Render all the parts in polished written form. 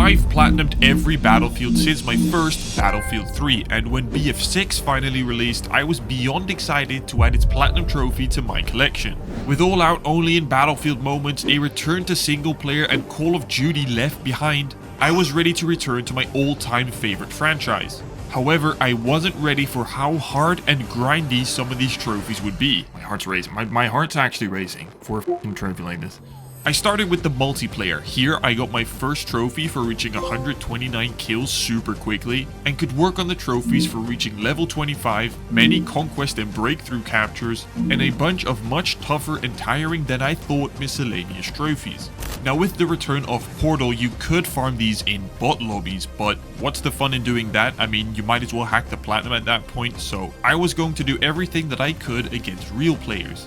I've platinumed every Battlefield since my first Battlefield 3, and when BF6 finally released, I was beyond excited to add its platinum trophy to my collection. With all out only in Battlefield moments, a return to single player and Call of Duty left behind, I was ready to return to my all-time favorite franchise. However, I wasn't ready for how hard and grindy some of these trophies would be. My heart's racing. My heart's actually racing for a f***ing trophy like this. I started with the multiplayer. Here I got my first trophy for reaching 129 kills super quickly, and could work on the trophies for reaching level 25, many conquest and breakthrough captures, and a bunch of much tougher and tiring than I thought miscellaneous trophies. Now with the return of Portal, you could farm these in bot lobbies, but what's the fun in doing that? I mean, you might as well hack the platinum at that point, so I was going to do everything that I could against real players.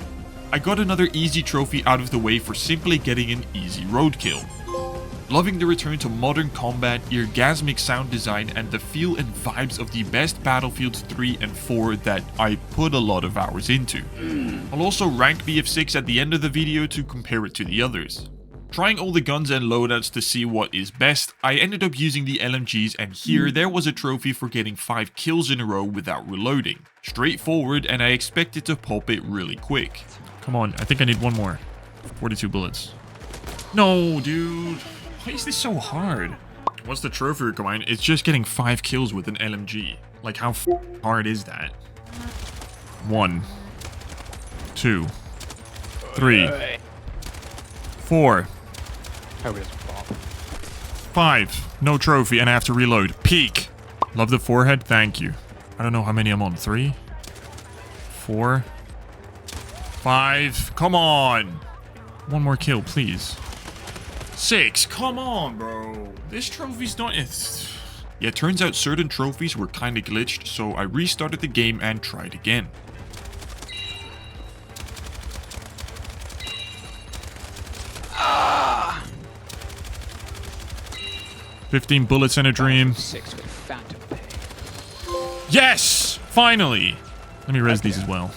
I got another easy trophy out of the way for simply getting an easy roadkill. Loving the return to modern combat, orgasmic sound design, and the feel and vibes of the best Battlefields 3 and 4 that I put a lot of hours into. I'll also rank BF6 at the end of the video to compare it to the others. Trying all the guns and loadouts to see what is best, I ended up using the LMGs, and here there was a trophy for getting 5 kills in a row without reloading. Straightforward, and I expected to pop it really quick. Come on, I think I need one more. 42 bullets. No, dude. Why is this so hard? What's the trophy requirement? It's just getting 5 kills with an LMG. Like, how hard is that? 1, 2, 3, 4, 5. No trophy, and I have to reload. Peak. Love the forehead. Thank you. I don't know how many I'm on. 3, 4, 5. Come on. One more kill, please. 6. Come on, bro. This trophy's not... Yeah, turns out certain trophies were kinda glitched, so I restarted the game and tried again. Ah! 15 bullets and a dream. Yes! Finally! Let me res these as well.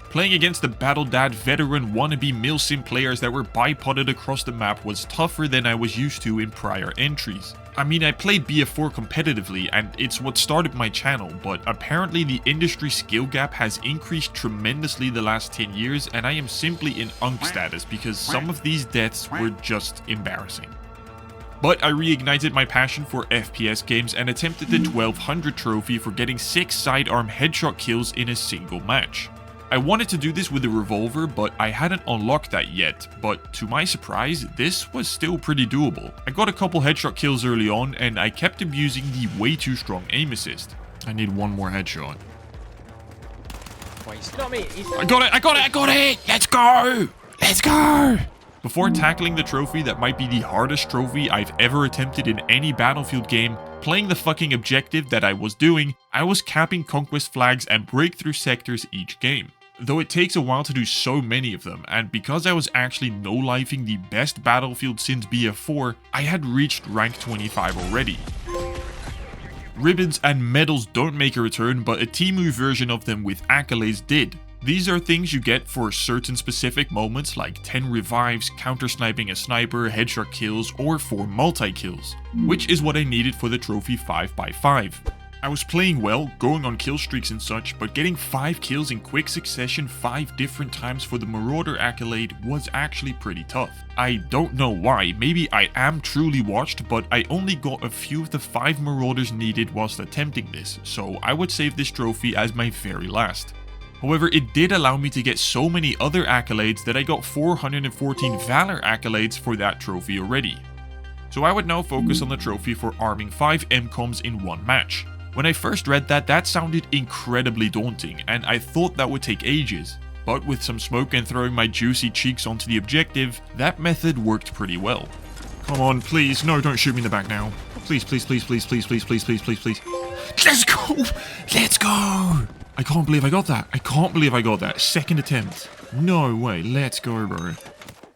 Playing against the Battle Dad veteran wannabe milsim players that were bipoded across the map was tougher than I was used to in prior entries. I mean, I played BF4 competitively and it's what started my channel, but apparently the industry skill gap has increased tremendously the last 10 years, and I am simply in UNC status because some of these deaths were just embarrassing. But I reignited my passion for FPS games and attempted the 1200 trophy for getting 6 sidearm headshot kills in a single match. I wanted to do this with a revolver, but I hadn't unlocked that yet, but to my surprise, this was still pretty doable. I got a couple headshot kills early on, and I kept abusing the way too strong aim assist. I need one more headshot. I got it! Let's go! Let's go! Before tackling the trophy that might be the hardest trophy I've ever attempted in any Battlefield game, playing the fucking objective that I was doing, I was capping conquest flags and breakthrough sectors each game. Though it takes a while to do so many of them, and because I was actually no-lifing the best Battlefield since BF4, I had reached rank 25 already. Ribbons and medals don't make a return, but a Temu version of them with accolades did. These are things you get for certain specific moments like 10 revives, counter-sniping a sniper, headshot kills, or 4 multi-kills, which is what I needed for the trophy 5x5. I was playing well, going on kill streaks and such, but getting 5 kills in quick succession 5 different times for the Marauder accolade was actually pretty tough. I don't know why, maybe I am truly watched, but I only got a few of the 5 Marauders needed whilst attempting this, so I would save this trophy as my very last. However, it did allow me to get so many other accolades that I got 414 Valor accolades for that trophy already. So I would now focus on the trophy for arming 5 MCOMs in one match. When I first read that, that sounded incredibly daunting, and I thought that would take ages. But with some smoke and throwing my juicy cheeks onto the objective, that method worked pretty well. Come on, please, no, don't shoot me in the back now. Please, please, please, please, please, please, please, please, please, please. Let's go! Let's go! I can't believe I got that. I can't believe I got that. Second attempt. No way, let's go, bro.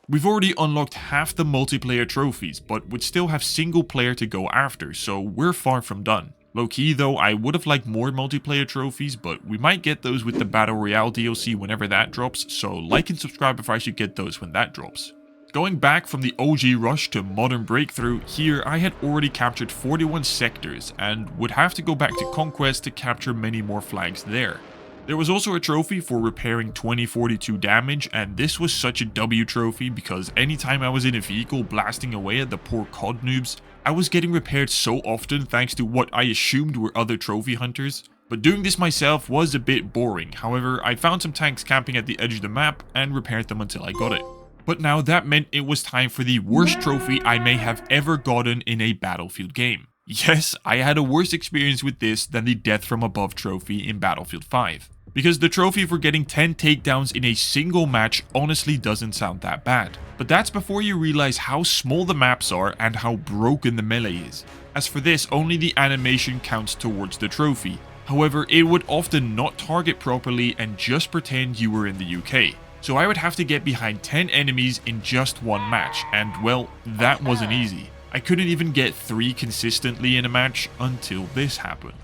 We've already unlocked half the multiplayer trophies, but would still have single player to go after, so we're far from done. Low-key though, I would have liked more multiplayer trophies, but we might get those with the Battle Royale DLC whenever that drops, so like and subscribe if I should get those when that drops. Going back from the OG Rush to Modern Breakthrough, here I had already captured 41 sectors and would have to go back to Conquest to capture many more flags there. There was also a trophy for repairing 2042 damage, and this was such a W trophy because anytime I was in a vehicle blasting away at the poor COD noobs, I was getting repaired so often thanks to what I assumed were other trophy hunters. But doing this myself was a bit boring. However, I found some tanks camping at the edge of the map and repaired them until I got it. But now that meant it was time for the worst trophy I may have ever gotten in a Battlefield game. Yes, I had a worse experience with this than the Death from Above trophy in Battlefield 5. Because the trophy for getting 10 takedowns in a single match honestly doesn't sound that bad. But that's before you realize how small the maps are and how broken the melee is. As for this, only the animation counts towards the trophy. However, it would often not target properly and just pretend you were in the UK. So I would have to get behind 10 enemies in just one match, and well, that wasn't easy. I couldn't even get 3 consistently in a match until this happened.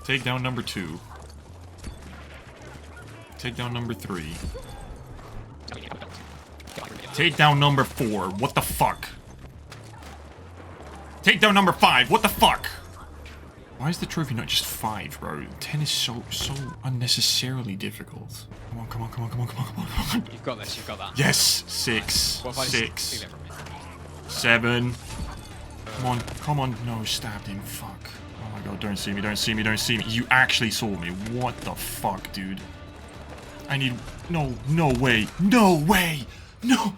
Takedown number 2. Takedown number 3. Takedown number 4. What the fuck? Takedown number 5. What the fuck? Why is the trophy not just 5, bro? 10 is so unnecessarily difficult. Come on, come on, come on, come on, come on, come on. You've got this, you've got that. Yes! 6. 6. 7. Come on, come on. No, stabbed him. Fuck. Oh my god, don't see me, don't see me, don't see me. You actually saw me. What the fuck, dude? I need... No, no way. No way! No!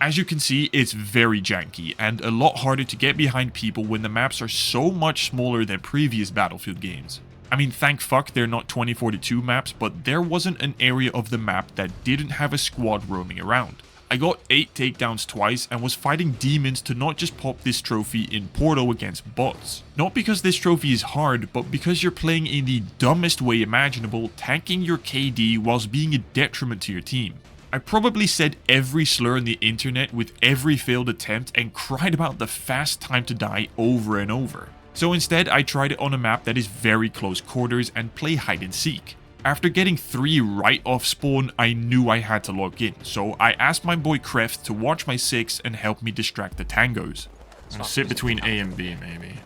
As you can see, it's very janky and a lot harder to get behind people when the maps are so much smaller than previous Battlefield games. I mean, thank fuck they're not 2042 maps, but there wasn't an area of the map that didn't have a squad roaming around. I got 8 takedowns twice and was fighting demons to not just pop this trophy in Porto against bots. Not because this trophy is hard, but because you're playing in the dumbest way imaginable, tanking your KD whilst being a detriment to your team. I probably said every slur on the internet with every failed attempt and cried about the fast time to die over and over. So instead, I tried it on a map that is very close quarters and play hide and seek. After getting 3 right off spawn, I knew I had to log in, so I asked my boy Kreft to watch my 6 and help me distract the tangos. I'm gonna sit between A and B, maybe.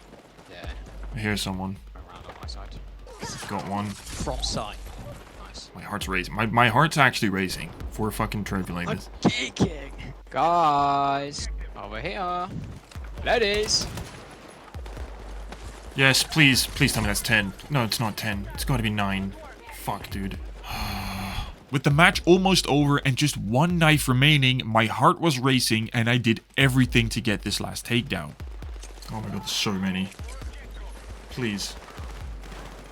Yeah. I hear someone. Around on my side. Got one. From sight. Nice. My heart's racing. My heart's actually racing for a fucking trophy like this. I'm kicking. Guys, over here. Ladies. Yes, please tell me that's 10. No, it's not 10. It's gotta be 9. Fuck, dude. With the match almost over and just 1 knife remaining, my heart was racing and I did everything to get this last takedown. Oh my god, there's so many. Please.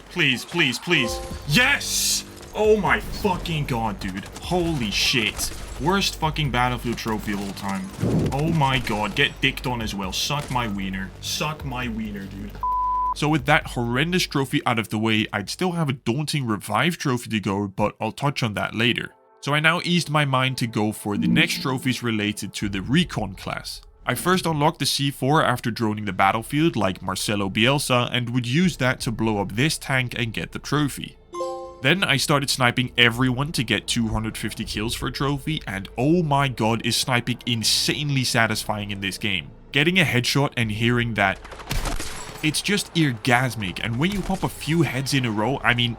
Please, please, please. Yes! Oh my fucking god, dude. Holy shit. Worst fucking Battlefield trophy of all time. Oh my god, get dicked on as well. Suck my wiener. Suck my wiener, dude. So with that horrendous trophy out of the way, I'd still have a daunting Revive trophy to go, but I'll touch on that later. So I now eased my mind to go for the next trophies related to the Recon class. I first unlocked the C4 after droning the battlefield like Marcelo Bielsa and would use that to blow up this tank and get the trophy. Then I started sniping everyone to get 250 kills for a trophy, and oh my god, is sniping insanely satisfying in this game. Getting a headshot and hearing that, it's just orgasmic, and when you pop a few heads in a row, I mean,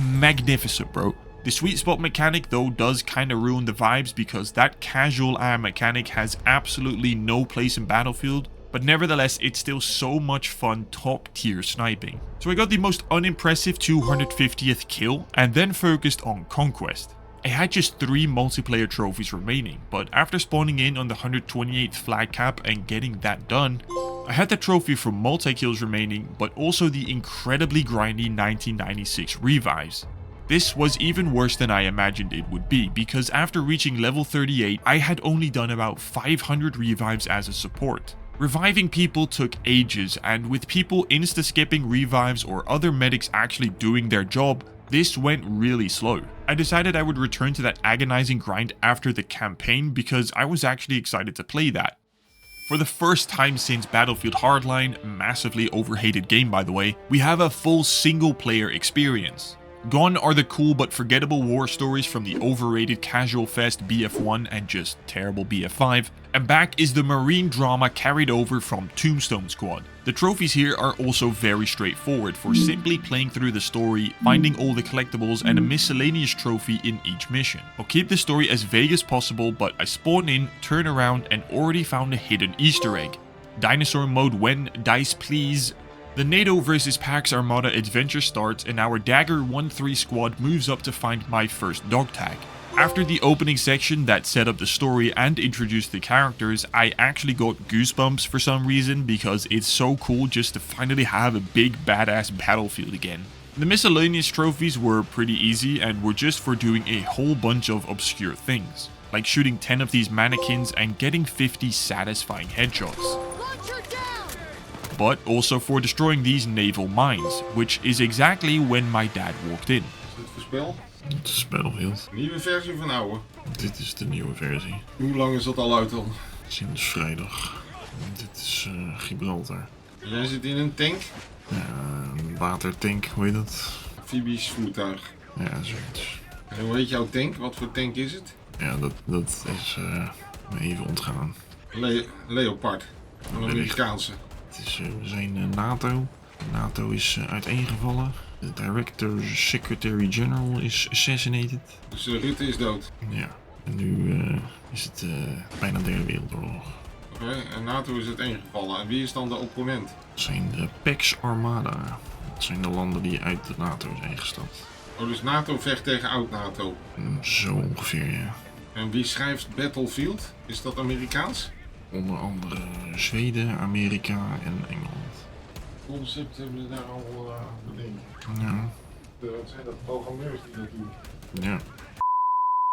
magnificent, bro. The sweet spot mechanic though does kinda ruin the vibes because that casual aim mechanic has absolutely no place in Battlefield, but nevertheless it's still so much fun top tier sniping. So I got the most unimpressive 250th kill and then focused on Conquest. I had just 3 multiplayer trophies remaining, but after spawning in on the 128th flag cap and getting that done, I had the trophy for multi-kills remaining, but also the incredibly grindy 1996 revives. This was even worse than I imagined it would be, because after reaching level 38, I had only done about 500 revives as a support. Reviving people took ages, and with people insta-skipping revives or other medics actually doing their job, this went really slow. I decided I would return to that agonizing grind after the campaign because I was actually excited to play that. For the first time since Battlefield Hardline, massively overhated game by the way, we have a full single player experience. Gone are the cool but forgettable war stories from the overrated casual fest BF1 and just terrible BF5, and back is the marine drama carried over from Tombstone Squad. The trophies here are also very straightforward for simply playing through the story, finding all the collectibles and a miscellaneous trophy in each mission. I'll keep the story as vague as possible, but I spawn in, turn around and already found a hidden Easter egg. Dinosaur mode when, dice please. The NATO vs Pax Armada adventure starts and our Dagger 1-3 squad moves up to find my first dog tag. After the opening section that set up the story and introduced the characters, I actually got goosebumps for some reason because it's so cool just to finally have a big badass battlefield again. The miscellaneous trophies were pretty easy and were just for doing a whole bunch of obscure things, like shooting 10 of these mannequins and getting 50 satisfying headshots. But also for destroying these naval mines, which is exactly when my dad walked in. Is dit voor spel? Het is Battlefield. Nieuwe versie of een oude? Dit is de nieuwe versie. Hoe lang is dat al uit dan? Sinds vrijdag. Dit is Gibraltar. Jij zit in een tank? Ja, een watertank, hoe heet dat? Amphibisch voertuig. Ja, zoiets. En hoe heet jouw tank? Wat voor tank is het? Ja, dat is me even ontgaan. Leopard. Een Amerikaanse. Het is, we zijn NATO. NATO is uiteengevallen. De Director Secretary General is assassinated. Dus Rutte is dood. Ja, en nu is het bijna derde wereldoorlog. Oké, en NATO is uiteengevallen. En wie is dan de opponent? Dat zijn de Pax Armada. Dat zijn de landen die uit de NATO zijn gestapt. Oh, dus NATO vecht tegen oud-NATO. Zo ongeveer, ja. En wie schrijft Battlefield? Is dat Amerikaans? Onder andere Zweden, Amerika en Engeland. Concept hebben we daar al bedenkt. Ja. Wat zijn dat programmeurs die dat doen? Ja.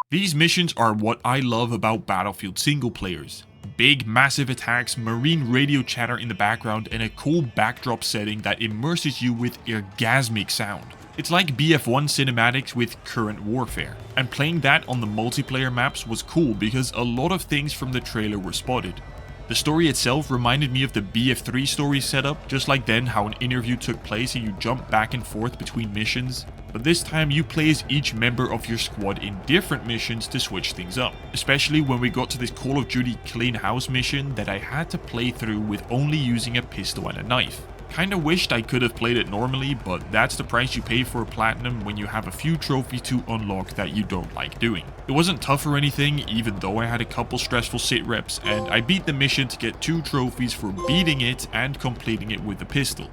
These missions are what I love about Battlefield single players. Big, massive attacks, marine radio chatter in the background, and a cool backdrop setting that immerses you with orgasmic sound. It's like BF1 cinematics with current warfare. And playing that on the multiplayer maps was cool because a lot of things from the trailer were spotted. The story itself reminded me of the BF3 story setup, just like then how an interview took place and you jump back and forth between missions. But this time you play as each member of your squad in different missions to switch things up. Especially when we got to this Call of Duty clean house mission that I had to play through with only using a pistol and a knife. Kinda wished I could have played it normally, but that's the price you pay for a platinum when you have a few trophies to unlock that you don't like doing. It wasn't tough or anything, even though I had a couple stressful sit reps, and I beat the mission to get 2 trophies for beating it and completing it with a pistol.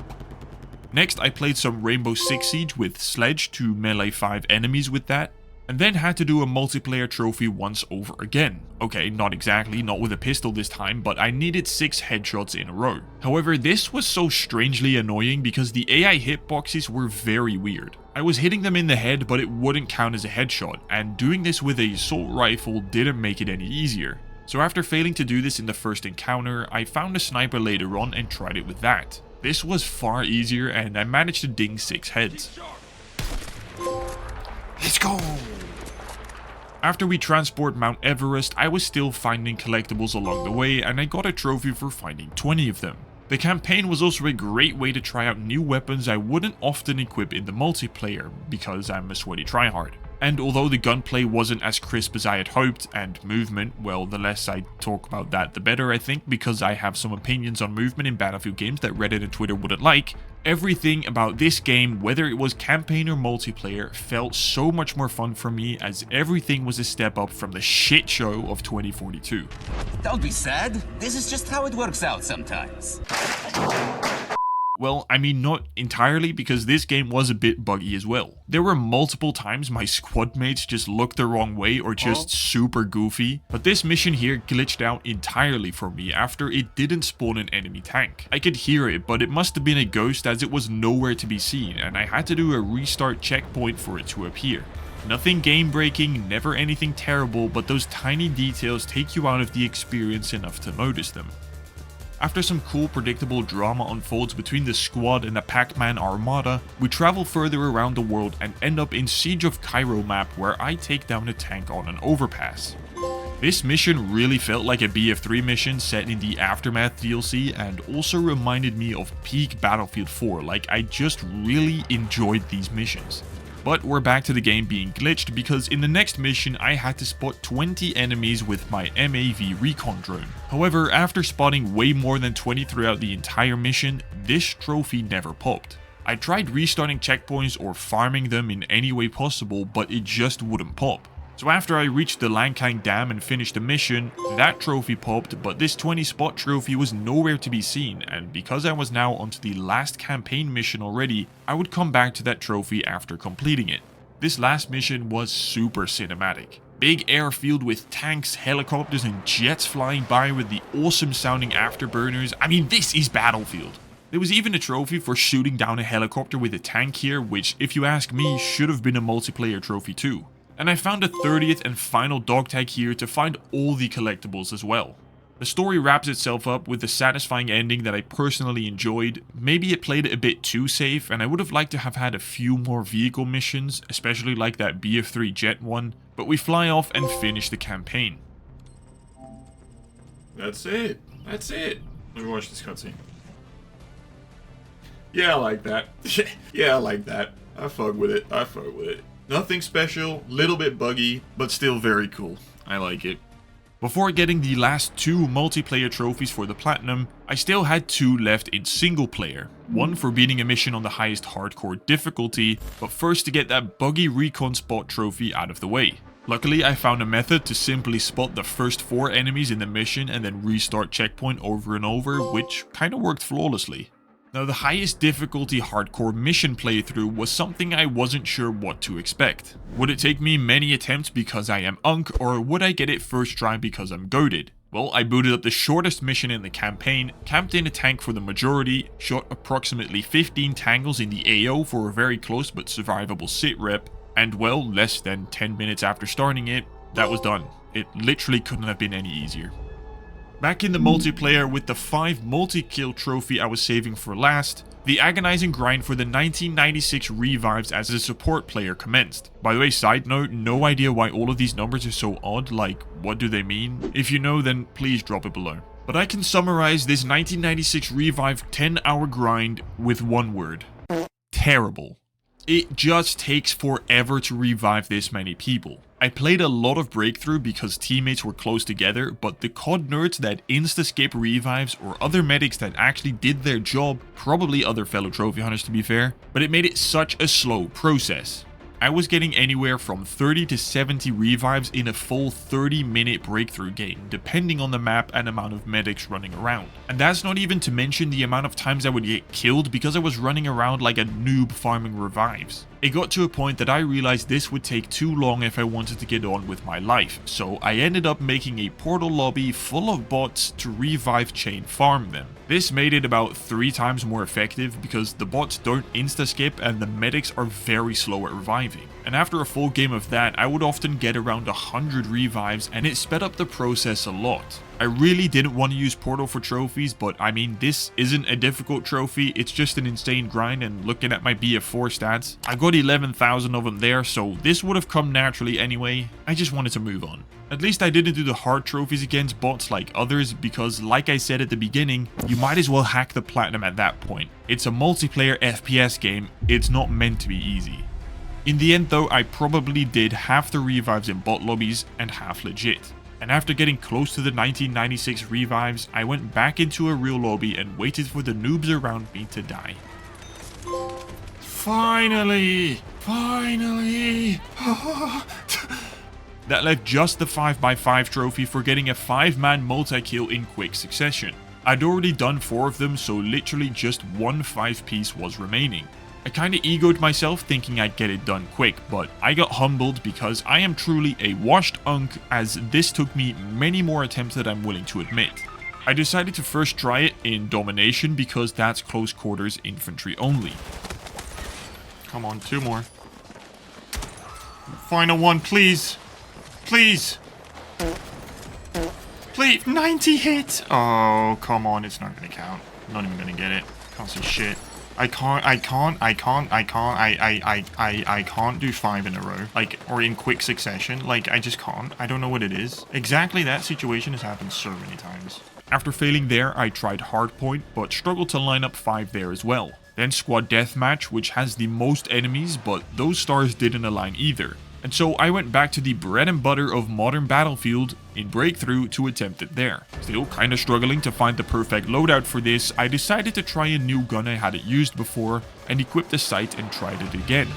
Next, I played some Rainbow Six Siege with Sledge to melee 5 enemies with that, and then had to do a multiplayer trophy once over again. Okay, not exactly, not with a pistol this time, but I needed 6 headshots in a row. However, this was so strangely annoying because the AI hitboxes were very weird. I was hitting them in the head, but it wouldn't count as a headshot, and doing this with a assault rifle didn't make it any easier. So after failing to do this in the first encounter, I found a sniper later on and tried it with that. This was far easier and I managed to ding 6 heads. Let's go! After we transport Mount Everest, I was still finding collectibles along the way and I got a trophy for finding 20 of them. The campaign was also a great way to try out new weapons I wouldn't often equip in the multiplayer, because I'm a sweaty tryhard. And although the gunplay wasn't as crisp as I had hoped, and movement, well, the less I talk about that the better I think, because I have some opinions on movement in Battlefield games that Reddit and Twitter wouldn't like, everything about this game, whether it was campaign or multiplayer, felt so much more fun for me as everything was a step up from the shit show of 2042. Don't be sad. This is just how it works out sometimes. Well, I mean not entirely, because this game was a bit buggy as well. There were multiple times my squad mates just looked the wrong way or just super goofy, but this mission here glitched out entirely for me after it didn't spawn an enemy tank. I could hear it, but it must have been a ghost as it was nowhere to be seen, and I had to do a restart checkpoint for it to appear. Nothing game breaking, never anything terrible, but those tiny details take you out of the experience enough to notice them. After some cool predictable drama unfolds between the squad and the Pac-Man Armada, we travel further around the world and end up in Siege of Cairo map where I take down a tank on an overpass. This mission really felt like a BF3 mission set in the Aftermath DLC and also reminded me of peak Battlefield 4, like I just really enjoyed these missions. But we're back to the game being glitched because in the next mission I had to spot 20 enemies with my MAV Recon drone. However, after spotting way more than 20 throughout the entire mission, this trophy never popped. I tried restarting checkpoints or farming them in any way possible, but it just wouldn't pop. So after I reached the Lankang Dam and finished the mission, that trophy popped, but this 20 spot trophy was nowhere to be seen, and because I was now onto the last campaign mission already, I would come back to that trophy after completing it. This last mission was super cinematic. Big airfield with tanks, helicopters and jets flying by with the awesome sounding afterburners. I mean, this is Battlefield. There was even a trophy for shooting down a helicopter with a tank here, which if you ask me should have been a multiplayer trophy too. And I found a 30th and final dog tag here to find all the collectibles as well. The story wraps itself up with a satisfying ending that I personally enjoyed. Maybe it played a bit too safe and I would have liked to have had a few more vehicle missions, especially like that BF3 jet one, but we fly off and finish the campaign. That's it. That's it. Let me watch this cutscene. Yeah, I like that. Yeah, I like that. I fuck with it. I fuck with it. Nothing special, little bit buggy, but still very cool. I like it. Before getting the last 2 multiplayer trophies for the Platinum, I still had 2 left in single player. One for beating a mission on the highest hardcore difficulty, but first to get that buggy Recon spot trophy out of the way. Luckily, I found a method to simply spot the first 4 enemies in the mission and then restart checkpoint over and over, which kinda worked flawlessly. Now, the highest difficulty hardcore mission playthrough was something I wasn't sure what to expect. Would it take me many attempts because I am Unk, or would I get it first try because I'm goated? Well, I booted up the shortest mission in the campaign, camped in a tank for the majority, shot approximately 15 tangles in the AO for a very close but survivable sit rep, and well, less than 10 minutes after starting it, that was done. It literally couldn't have been any easier. Back in the multiplayer with the 5 multi-kill trophy I was saving for last, the agonizing grind for the 1996 revives as a support player commenced. By the way, side note, no idea why all of these numbers are so odd, like what do they mean? If you know, then please drop it below. But I can summarize this 1996 revive 10-hour grind with one word. Terrible. It just takes forever to revive this many people. I played a lot of Breakthrough because teammates were close together, but the COD nerds that insta-skip revives or other medics that actually did their job, probably other fellow trophy hunters to be fair, but it made it such a slow process. I was getting anywhere from 30 to 70 revives in a full 30-minute Breakthrough game, depending on the map and amount of medics running around. And that's not even to mention the amount of times I would get killed because I was running around like a noob farming revives. It got to a point that I realized this would take too long if I wanted to get on with my life, so I ended up making a portal lobby full of bots to revive chain farm them. This made it about 3 times more effective because the bots don't insta-skip and the medics are very slow at reviving. And after a full game of that, I would often get around 100 revives and it sped up the process a lot. I really didn't want to use Portal for trophies, but I mean, this isn't a difficult trophy, it's just an insane grind, and looking at my BF4 stats, I got 11,000 of them there, so this would have come naturally anyway. I just wanted to move on. At least I didn't do the hard trophies against bots like others, because like I said at the beginning, you might as well hack the Platinum at that point. It's a multiplayer FPS game, it's not meant to be easy. In the end though, I probably did half the revives in bot lobbies and half legit. And after getting close to the 1996 revives, I went back into a real lobby and waited for the noobs around me to die. Finally! Finally! That left just the 5x5 trophy for getting a 5-man multi-kill in quick succession. I'd already done 4 of them, so literally just one 5-piece was remaining. I kinda egoed myself thinking I'd get it done quick, but I got humbled because I am truly a washed unk, as this took me many more attempts than I'm willing to admit. I decided to first try it in Domination because that's close quarters infantry only. Come on, 2 more. Final one, please. Please. Please. 90 hits. Oh, come on. It's not going to count. I'm not even going to get it. Can't see shit. I can't do 5 in a row, like, or in quick succession. Like, I just can't. I don't know what it is. Exactly that situation has happened so many times. After failing there, I tried hardpoint, but struggled to line up 5 there as well. Then Squad Deathmatch, which has the most enemies, but those stars didn't align either. And so I went back to the bread and butter of modern Battlefield in Breakthrough to attempt it there. Still kinda struggling to find the perfect loadout for this, I decided to try a new gun I hadn't used before and equipped the sight and tried it again.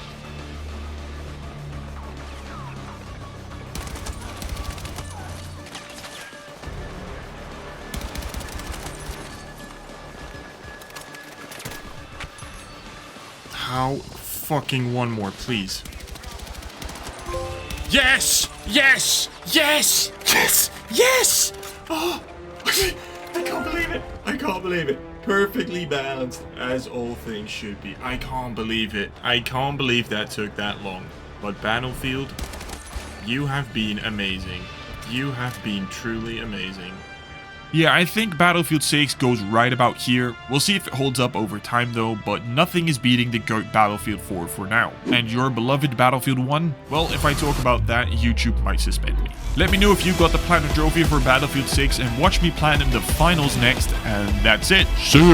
How fucking one more, please. Yes! Yes! Yes! Yes! Yes! Oh, I can't believe it! I can't believe it. Perfectly balanced, as all things should be. I can't believe it. I can't believe that took that long. But Battlefield, you have been amazing. You have been truly amazing. Yeah, I think Battlefield 6 goes right about here. We'll see if it holds up over time though, but nothing is beating the GOAT Battlefield 4 for now. And your beloved Battlefield 1? Well, if I talk about that, YouTube might suspend me. Let me know if you got the Platinum Trophy for Battlefield 6 and watch me platinum the finals next, and that's it. See ya!